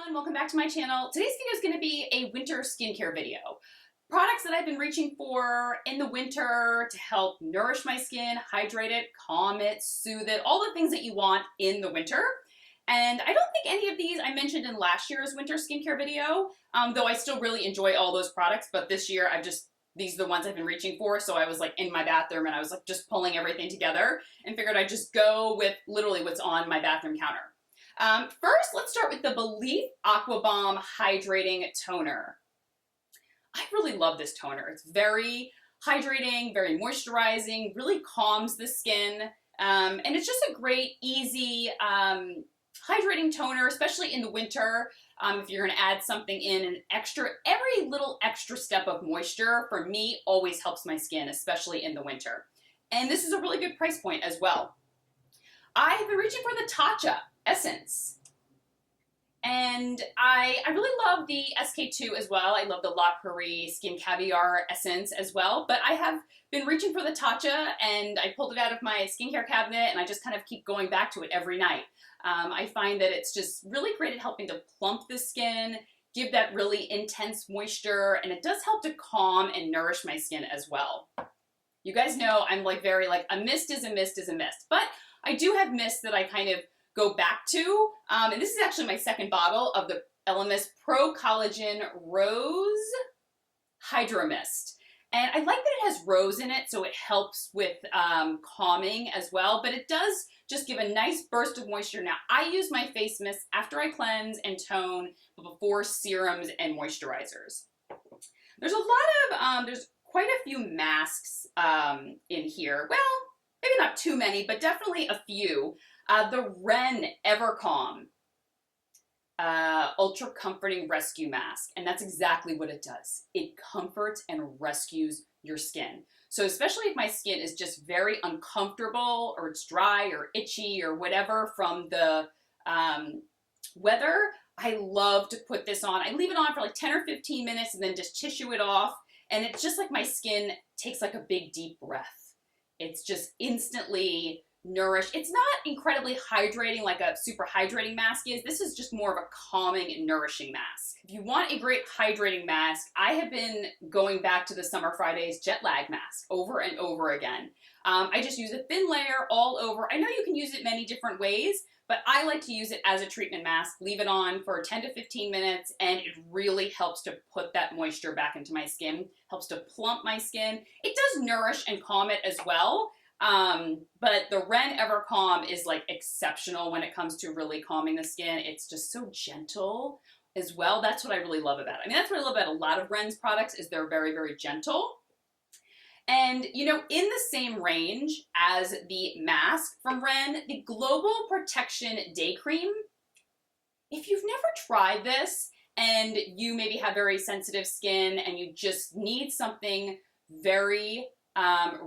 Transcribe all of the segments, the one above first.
everyone, welcome back to my channel. Today's video is going to be a winter skincare video. Products that I've been reaching for in the winter to help nourish my skin, hydrate it, calm it, soothe it, all the things that you want in the winter. And I don't think any of these I mentioned in last year's winter skincare video, though I still really enjoy all those products, but this year these are the ones I've been reaching for, so I was like in my bathroom and I was like just pulling everything together and figured I'd just go with literally what's on my bathroom counter. First, let's start with the Belif Aqua Balm Hydrating Toner. I really love this toner. It's very hydrating, very moisturizing, really calms the skin, and it's just a great, easy hydrating toner, especially in the winter. If you're going to add something in, every little extra step of moisture, for me, always helps my skin, especially in the winter. And this is a really good price point as well. I have been reaching for the Tatcha Essence. And I really love the SK2 as well. I love the La Prairie Skin Caviar Essence as well. But I have been reaching for the Tatcha, and I pulled it out of my skincare cabinet, and I just kind of keep going back to it every night. I find that it's just really great at helping to plump the skin, give that really intense moisture, and it does help to calm and nourish my skin as well. You guys know I'm very a mist is a mist is a mist. But I do have mists that I kind of go back to, and this is actually my second bottle of the Elemis Pro Collagen Rose Hydro Mist. And I like that it has rose in it, so it helps with calming as well, but it does just give a nice burst of moisture. Now, I use my face mist after I cleanse and tone, but before serums and moisturizers. There's a lot of, there's quite a few masks in here. Well, maybe not too many, but definitely a few. The Wren Evercalm Ultra Comforting Rescue Mask, and that's exactly what it does. It comforts and rescues your skin. So especially if my skin is just very uncomfortable, or it's dry or itchy or whatever from the weather, I love to put this on. I leave it on for like 10 or 15 minutes and then just tissue it off, and it's just like my skin takes like a big deep breath. It's just instantly nourished. It's not incredibly hydrating like a super hydrating mask is. This is just more of a calming and nourishing mask. If you want a great hydrating mask, I have been going back to the Summer Fridays Jetlag Mask over and over again. I just use a thin layer all over. I know you can use it many different ways, but I like to use it as a treatment mask, leave it on for 10 to 15 minutes, and it really helps to put that moisture back into my skin, helps to plump my skin. It does nourish and calm it as well. But the Wren Evercalm is like exceptional when it comes to really calming the skin. It's just so gentle as well. That's what I really love about it. I mean, that's what I love about a lot of Wren's products is they're very, very gentle. And, you know, in the same range as the mask from Wren, the Global Protection Day Cream. If you've never tried this and you maybe have very sensitive skin and you just need something very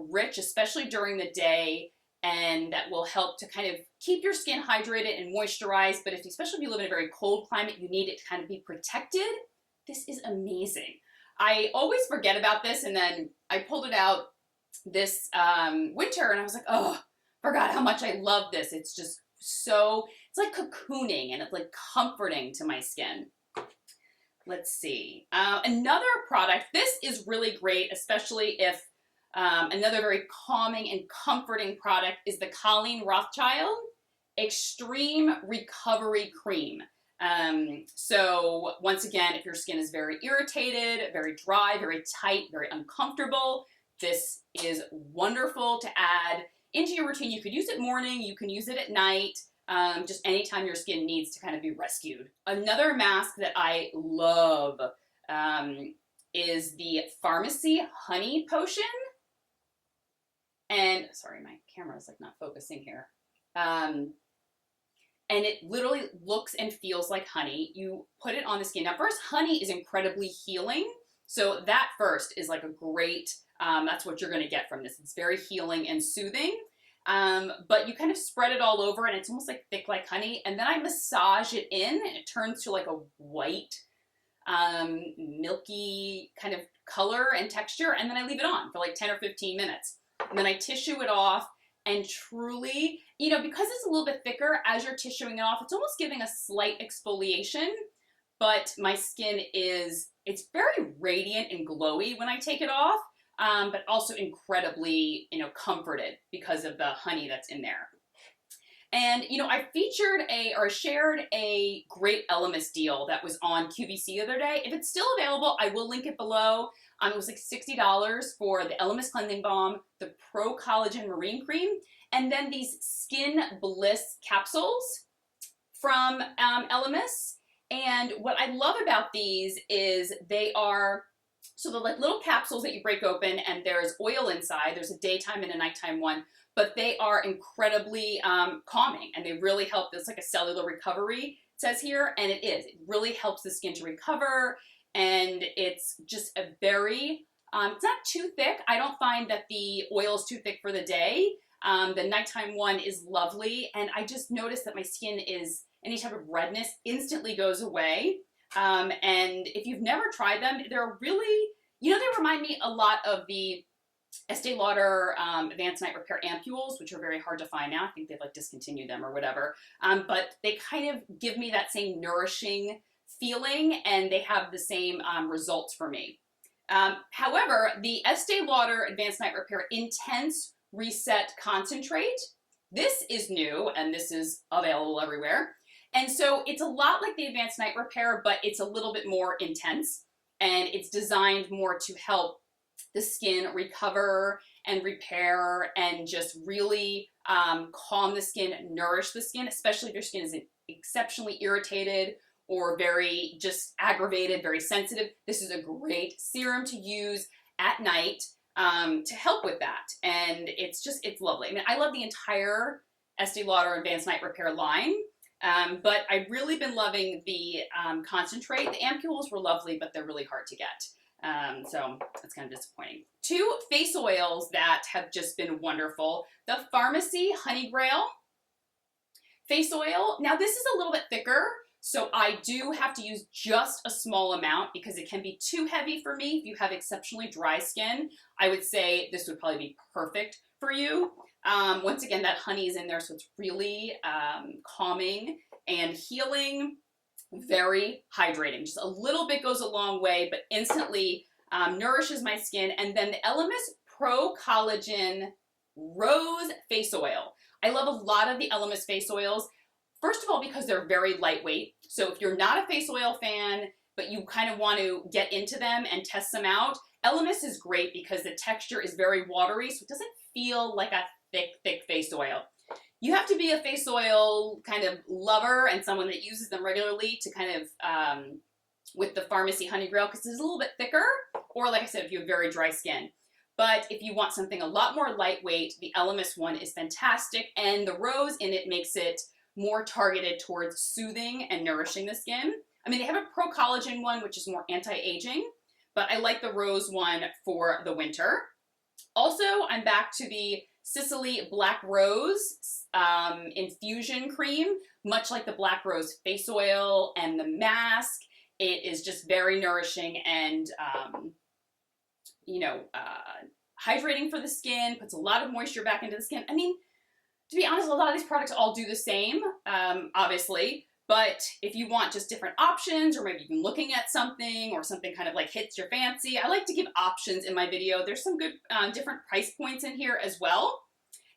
rich, especially during the day, and that will help to kind of keep your skin hydrated and moisturized, but especially if you live in a very cold climate, you need it to kind of be protected, this is amazing. I always forget about this, and then I pulled it out this winter, and I was like, oh, forgot how much I love this. It's just so, it's like cocooning, and it's like comforting to my skin. Let's see. Another product, this is really great, especially if another very calming and comforting product is the Colleen Rothschild Extreme Recovery Cream. So once again, if your skin is very irritated, very dry, very tight, very uncomfortable, this is wonderful to add into your routine. You could use it morning, you can use it at night, just anytime your skin needs to kind of be rescued. Another mask that I love is the Pharmacy Honey Potion. And sorry, my camera is like not focusing here. And it literally looks and feels like honey. You put it on the skin. Now first, honey is incredibly healing. So that first is like a great, that's what you're gonna get from this. It's very healing and soothing. But you kind of spread it all over and it's almost like thick like honey. And then I massage it in and it turns to like a white, milky kind of color and texture. And then I leave it on for like 10 or 15 minutes. And then I tissue it off, and truly, you know, because it's a little bit thicker as you're tissuing it off, it's almost giving a slight exfoliation. but my skin it's very radiant and glowy when I take it off, but also incredibly, comforted because of the honey that's in there. And, I shared a great Elemis deal that was on QVC the other day. If it's still available, I will link it below. It was like $60 for the Elemis Cleansing Balm, the Pro Collagen Marine Cream, and then these Skin Bliss capsules from Elemis. And what I love about these is they're like little capsules that you break open, and there's oil inside. There's a daytime and a nighttime one, but they are incredibly calming, and they really help. It's like a cellular recovery, it says here, and it is. It really helps the skin to recover, and it's just a very, it's not too thick. I don't find that the oil is too thick for the day. The nighttime one is lovely, and I just noticed that my skin any type of redness instantly goes away. And if you've never tried them, they're really, they remind me a lot of the Estee Lauder Advanced Night Repair ampules, which are very hard to find now. I think they've discontinued them or whatever. But they kind of give me that same nourishing feeling, and they have the same results for me. However, the Estee Lauder Advanced Night Repair Intense Reset Concentrate, this is new, and this is available everywhere. And so it's a lot like the Advanced Night Repair, but it's a little bit more intense, and it's designed more to help the skin recover and repair and just really calm the skin, nourish the skin, especially if your skin is exceptionally irritated or very just aggravated, very sensitive. This is a great serum to use at night to help with that. And it's lovely. I mean, I love the entire Estee Lauder Advanced Night Repair line. But I've really been loving the concentrate. The ampules were lovely, but they're really hard to get. So that's kind of disappointing. 2 face oils that have just been wonderful. The Pharmacy Honey Grail face oil. Now this is a little bit thicker, so I do have to use just a small amount because it can be too heavy for me. If you have exceptionally dry skin, I would say this would probably be perfect for you. Once again, that honey is in there, so it's really calming and healing, very hydrating. Just a little bit goes a long way, but instantly nourishes my skin. And then the Elemis Pro Collagen Rose Face Oil. I love a lot of the Elemis face oils. First of all, because they're very lightweight. So if you're not a face oil fan, but you kind of want to get into them and test them out, Elemis is great because the texture is very watery, so it doesn't feel like a thick face oil. You have to be a face oil kind of lover and someone that uses them regularly to kind of, with the Pharmacy Honey Grail, because it's a little bit thicker, or like I said, if you have very dry skin. But if you want something a lot more lightweight, the Elemis one is fantastic, and the rose in it makes it more targeted towards soothing and nourishing the skin. I mean, they have a Pro Collagen one, which is more anti-aging, but I like the rose one for the winter. Also, I'm back to the Sicily Black Rose infusion cream, much like the Black Rose face oil and the mask. It is just very nourishing and, hydrating for the skin, puts a lot of moisture back into the skin. I mean, to be honest, a lot of these products all do the same, obviously, but if you want just different options, or maybe you've been looking at something or something kind of like hits your fancy, I like to give options in my video. There's some good different price points in here as well.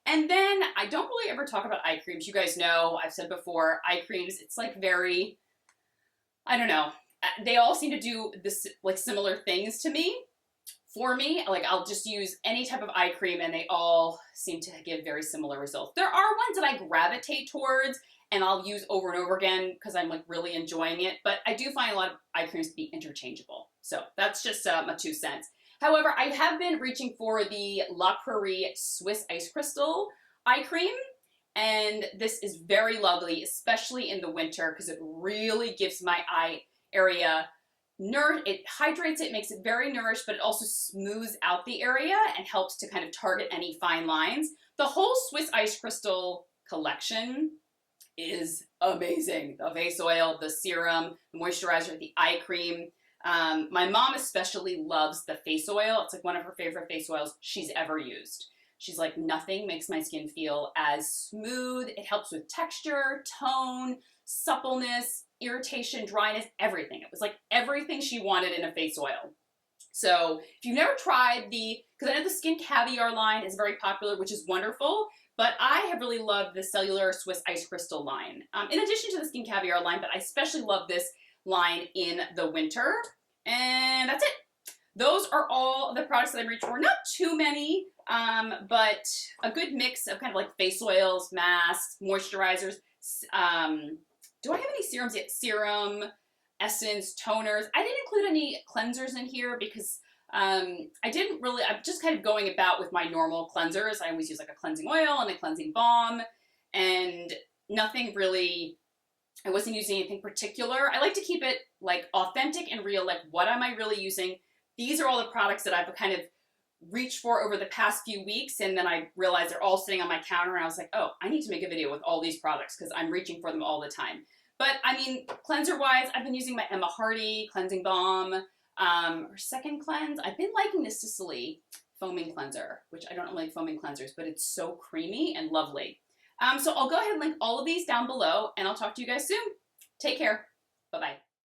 And then I don't really ever talk about eye creams. You guys know, I've said before, eye creams, it's like very, I don't know, they all seem to do this like similar things to me. For me, like I'll just use any type of eye cream and they all seem to give very similar results. There are ones that I gravitate towards and I'll use over and over again because I'm like really enjoying it, but I do find a lot of eye creams to be interchangeable. So that's just my 2 cents. However, I have been reaching for the La Prairie Swiss Ice Crystal eye cream, and this is very lovely, especially in the winter because it really gives my eye area it hydrates it, makes it very nourished, but it also smooths out the area and helps to kind of target any fine lines. The whole Swiss Ice Crystal collection is amazing. The face oil, the serum, the moisturizer, the eye cream. My mom especially loves the face oil. It's like one of her favorite face oils she's ever used. She's like, nothing makes my skin feel as smooth. It helps with texture, tone, suppleness. irritation, dryness, everything. It was like everything she wanted in a face oil. So if you've never tried because I know the Skin Caviar line is very popular, which is wonderful, but I have really loved the Cellular Swiss Ice Crystal line. In addition to the Skin Caviar line, but I especially love this line in the winter. And that's it. Those are all the products that I'm reaching for. Not too many, but a good mix of kind of like face oils, masks, moisturizers. Do I have any serums yet? Serum, essence, toners. I didn't include any cleansers in here because I'm just kind of going about with my normal cleansers. I always use like a cleansing oil and a cleansing balm, and nothing really, I wasn't using anything particular. I like to keep it like authentic and real, like what am I really using? These are all the products that I've kind of reached for over the past few weeks, and then I realized they're all sitting on my counter, and I was like, oh, I need to make a video with all these products because I'm reaching for them all the time. But I mean, cleanser-wise, I've been using my Emma Hardy Cleansing Balm. Her second cleanse, I've been liking the Sicily foaming cleanser, which I don't like foaming cleansers, but it's so creamy and lovely. So I'll go ahead and link all of these down below, and I'll talk to you guys soon. Take care. Bye-bye.